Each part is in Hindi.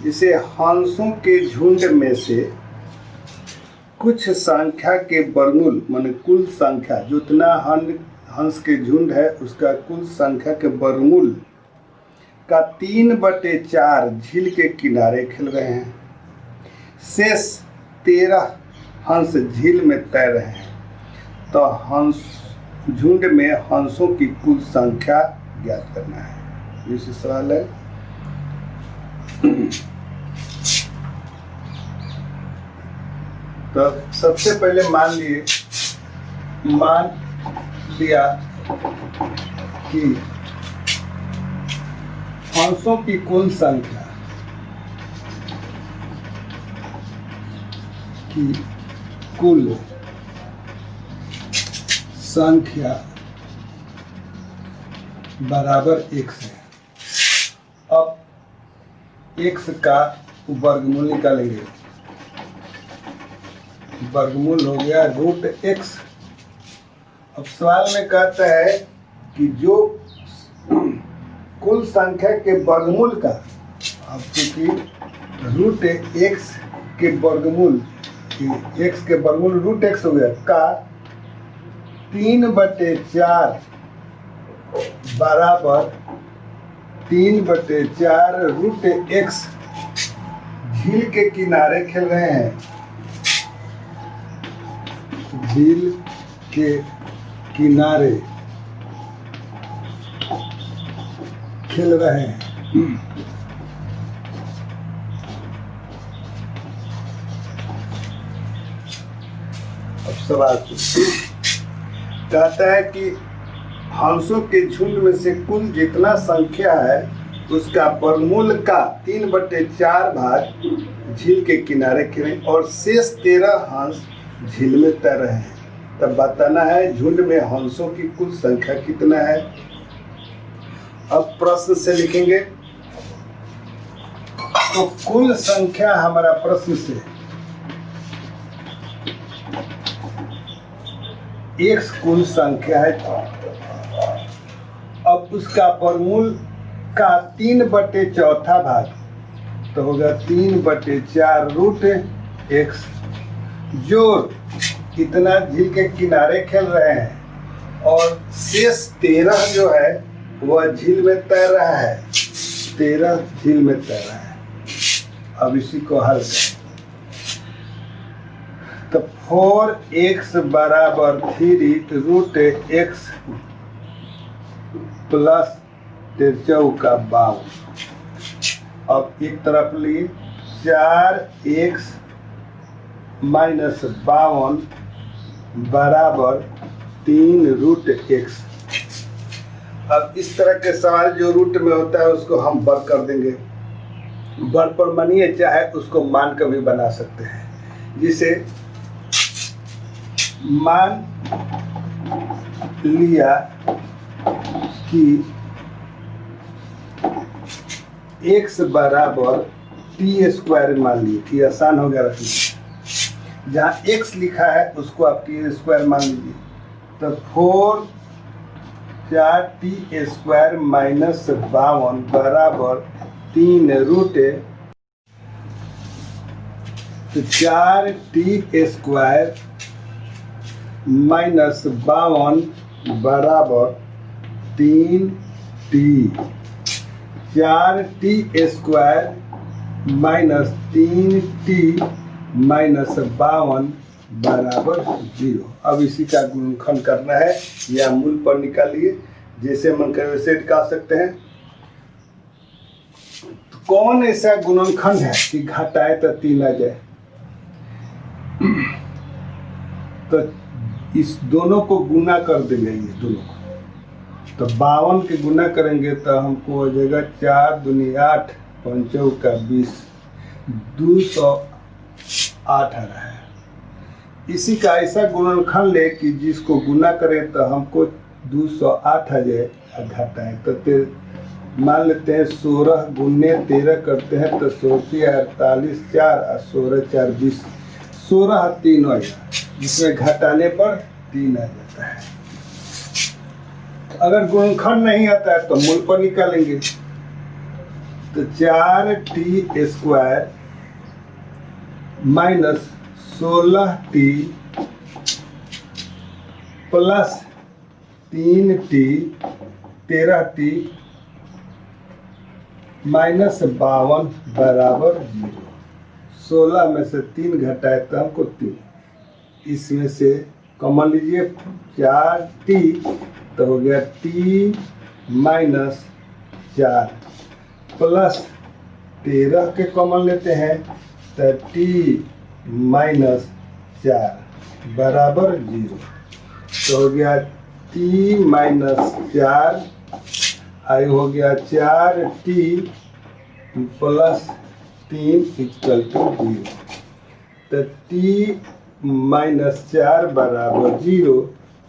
इसे हंसों के झुंड में से कुछ संख्या के वर्गमूल माने कुल संख्या जितना हंस के झुंड है उसका कुल संख्या के वर्गमूल का 3/4 झील के किनारे खेल रहे हैं। शेष 13 हंस झील में तैर रहे हैं। तो हंस झुंड में हंसों की कुल संख्या ज्ञात करना है। इसी सवाल है। तो सबसे पहले मान लिया कि हंसों की कुल संख्या बराबर x है। अब x का वर्गमूल निकालेंगे। वर्गमूल हो गया √x। अब सवाल में कहता है कि जो कुल संख्या के वर्गमूल का, अब क्योंकि √x के वर्गमूल x के वर्गमूल √x हो गया का 3/4 बराबर 3/4 √x झील के किनारे खेल रहे हैं। झील के किनारे खेल रहे हैं। अब सवाल कहता है कि हंसों के झुंड में से कुल जितना संख्या है उसका वर्गमूल का 3/4 भाग झील के किनारे खेलें और शेष 13 हंस झील में तैर रहे हैं। तब बताना है झुंड में हंसों की कुल संख्या कितना है। अब प्रश्न से लिखेंगे। तो कुल संख्या हमारा प्रश्न से x कुल संख्या है। अब उसका वर्गमूल का 3/4 भाग तो होगा 3/4 √x जोड़ इतना झील के किनारे खेल रहे हैं और शेष 13 जो है वह झील में तैर रहा है। 13 झील में तैर रहा है। अब इसी को हल करें। तो 4x बराबर 3 √x प्लस 53 अब एक तरफ लिए 4x -52 बराबर 3 √x। अब इस तरह के सवाल जो रूट में होता है उसको हम वर्ग कर देंगे। वर्ग पर मानिए चाहे उसको मान कर भी बना सकते हैं। जिसे मान लिया कि x बराबर t² मान लिए कि आसान हो गया रखना। जहाँ x लिखा है उसको आप t² मान लीजिए। तो 4t² -52 बराबर 3 √। तो 4t² -52 बराबर 3t। 4t² -3t -52 बराबर 0। अब इसी का गुणनखंड करना है या मूल पर निकालिए। जैसे मन करे वैसे निकाल सकते हैं। तो कौन ऐसा गुणनखंड है कि घटाए तो 3 आ जाए। तो इस दोनों को गुना कर देंगे। ये दोनों को तो 52 के गुना करेंगे तो हमको हो जाएगा 4 दूनी 8 5 का 20 208 आ रहा है। इसी का ऐसा गुणनखंड ले कि जिसको गुना करें तो हमको 208 आ जाए घटाएं। तो मान लेते हैं 16 गुने 13 करते हैं तो 16 48 4 और 16 4 20 16 3 आ जाए। जिसमें घटाने पर 3 आ जाता है। अगर गुणनखंड नहीं आता है तो मूल पर निकालेंगे। तो 4t² minus 16t plus 3t 13t minus 52 बराबर 0। 16 में से 3 घटाए तो हमको 3, इसमें से कॉमन लीजिए 4t तो हो गया t माइनस 4 प्लस 13 के कॉमन लेते हैं तो t माइनस 4 बराबर 0। तो हो गया t माइनस 4 आई हो गया 4t प्लस 3 इक्वल टू 0। तो t माइनस 4 बराबर 0,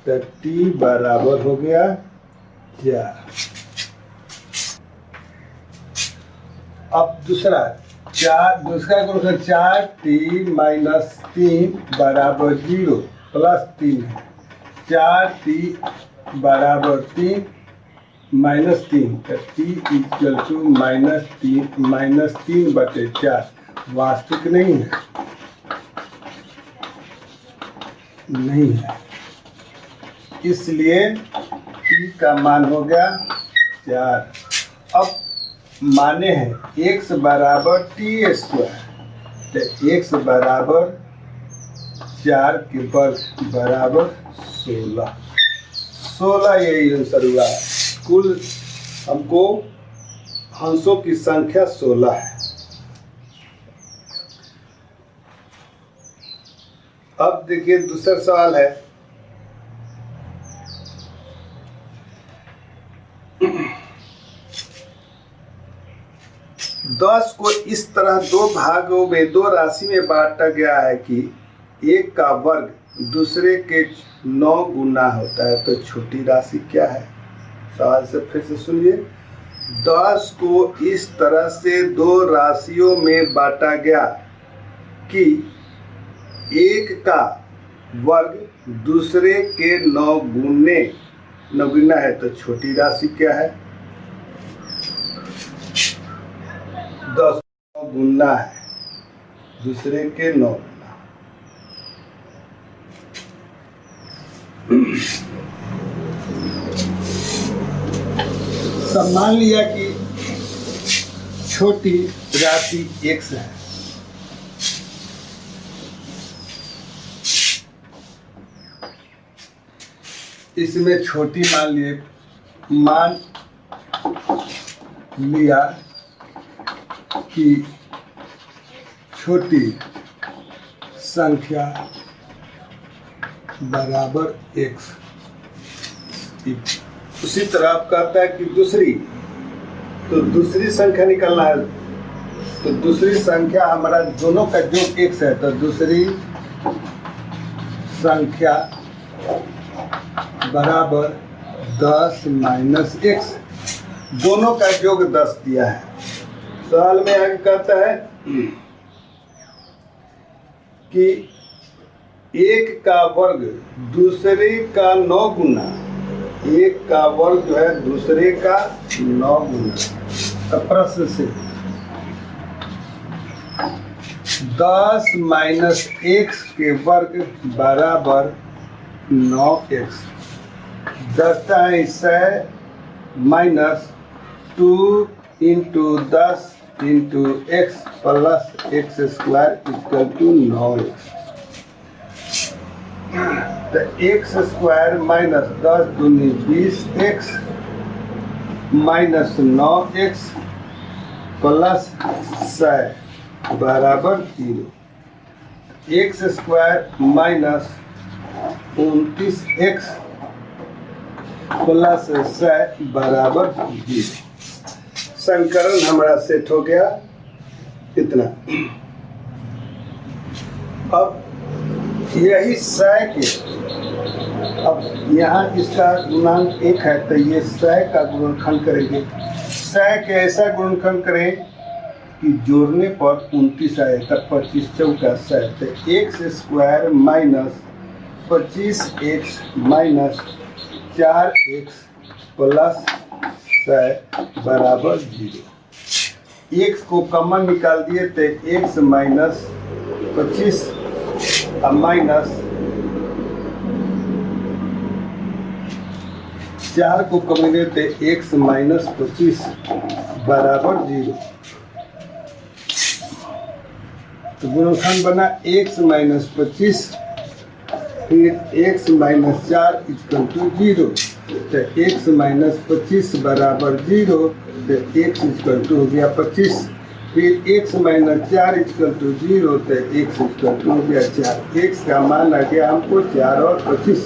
तो t बराबर हो गया 4। अब दूसरा गुणनखंड 4t माइनस 3 बराबर 0 प्लस 3 है। 4t बराबर 3 माइनस 3, तो t इक्वल टू माइनस 3 बटे 4 वास्तविक नहीं है, नहीं है, इसलिए t का मान हो गया 4। अब माने हैं x बराबर t², तो x बराबर 4 के वर्ग बराबर 16 यही आंसर हुआ है। कुल हमको हंसों की संख्या 16 है। अब देखिए दूसरा सवाल है, दस को इस तरह दो भागों में, दो राशि में बांटा गया है कि एक का वर्ग दूसरे के 9 गुना होता है, तो छोटी राशि क्या है? सवाल से फिर से सुनिए। 10 को इस तरह से दो राशियों में बांटा गया कि एक का वर्ग दूसरे के 9 गुना है, तो छोटी राशि क्या है? 10 गुना है दूसरे के 9 गुना। सब मान लिया कि छोटी राशि x है, इसमें छोटी मान लिया कि छोटी संख्या बराबर x। उसी तरह आप कहता है कि दूसरी संख्या निकालना है, तो दूसरी संख्या हमारा दोनों का योग x है, तो दूसरी संख्या बराबर 10 माइनस x, दोनों का योग 10 दिया है। सवाल में आगे कहता है कि एक का वर्ग दूसरे का 9 गुना, एक का वर्ग जो है दूसरे का 9 गुना। तो प्रश्न से 10 माइनस x के वर्ग बराबर 9x। 10 है 100 minus 2 into 10 into x plus x² equal to 9x। तो x² माइनस 10 दूनी 20x माइनस 9x प्लस 100 बराबर 0। x² माइनस 29x प्लस 100 बराबर 0। संकलन हमारा सेट हो गया इतना। अब यही 100 के, अब यहाँ इसका गुणांक 1 है, तो ये 100 का गुणनखंड करेंगे। 100 के ऐसा गुणनखंड करें कि जोड़ने पर 29 आए, तब 25 चौका 100, तो x² minus 25x minus 4x plus 100 बराबर 0। x को कॉमन निकाल दिए तो x माइनस 25 अब माइनस 4 को कॉमन लिए तो x माइनस 25 बराबर 0। तो गुणनखंड बना x माइनस 25 फिर x माइनस 4 इक्वल टू 0। तो x माइनस 25 बराबर 0 तो x इक्वल टू हो गया 25। फिर x माइनस 4 इक्वल टू 0 तो x इक्वल टू हो गया 4। x का मान आ गया हमको 4 और 25।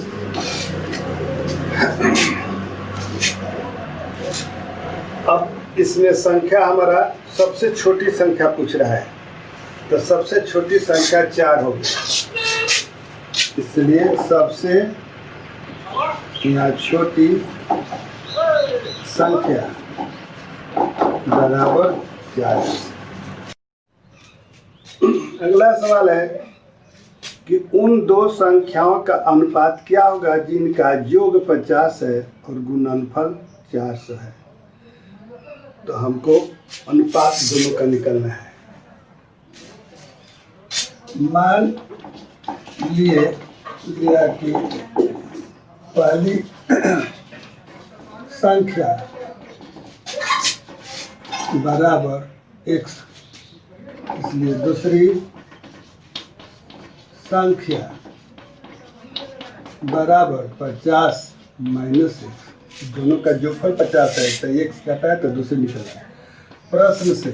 अब इसमें संख्या हमारा सबसे छोटी संख्या पूछ रहा है, तो सबसे छोटी संख्या 4 होगी, इसलिए सबसे यहाँ छोटी संख्या बराबर 4। अगला सवाल है कि उन दो संख्याओं का अनुपात क्या होगा जिनका योग 50 है और गुणनफल 400 है। तो हमको अनुपात दोनों का निकालना है। मान लिए लिया कि पहली संख्या बराबर x, इसलिए दूसरी संख्या बराबर 50 माइनस x। दोनों का जोड़फल 50 है तो x कटा है तो दूसरी निकल है। प्रश्न से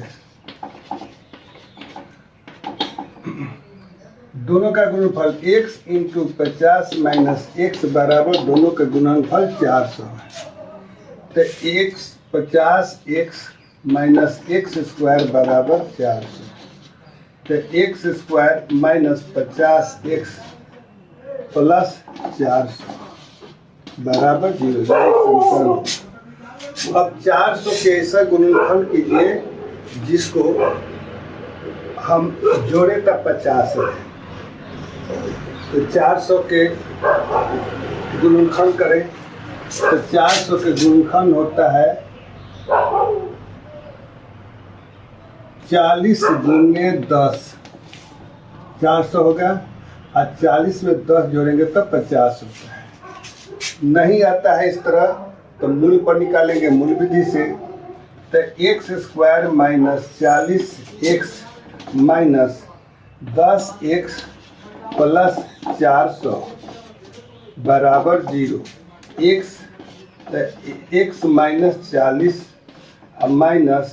दोनों का गुणनफल x इंटू 50 माइनस x बराबर दोनों का गुणनफल 400 है। तो x 50 x minus x square बराबर 400। तो x square minus 50 x plus 400 बराबर 0। अब 400 के ऐसा गुणनफल कीजिए जिसको हम जोड़े तब 50 है। तो 400 के गुणनखंड करें तो 400 के गुणनखंड होता है 40 गुने 10। 400 होगा और 40 में 10 जोड़ेंगे तब 50 होता है। नहीं आता है इस तरह तो मूल पर निकालेंगे मूल विधि से। तो x square minus 40x minus 10x plus 400 बराबर 0। x माइनस 40 और माइनस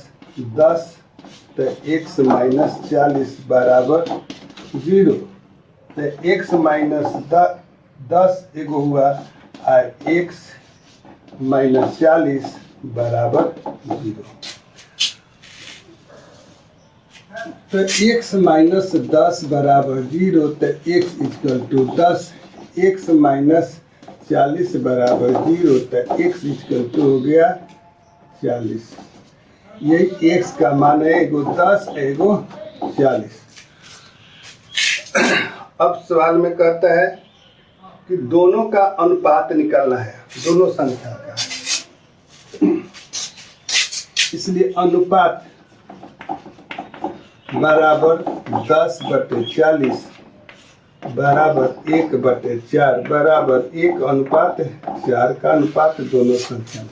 10 तो x माइनस 40 बराबर 0। तो x माइनस 10 एगो हुआ और x माइनस 40 बराबर 0। तो x माइनस 10 बराबर 0 तो x equal to 10। x minus 40 बराबर 0 तो x इक्वल टू हो गया 40। यही x का मान है, एगो 10 एगो 40। अब सवाल में कहता है कि दोनों का अनुपात निकालना है, दोनों संख्या का। इसलिए अनुपात बराबर 10/40 बराबर 1/4 बराबर 1 अनुपात 4 का अनुपात दोनों संख्या में।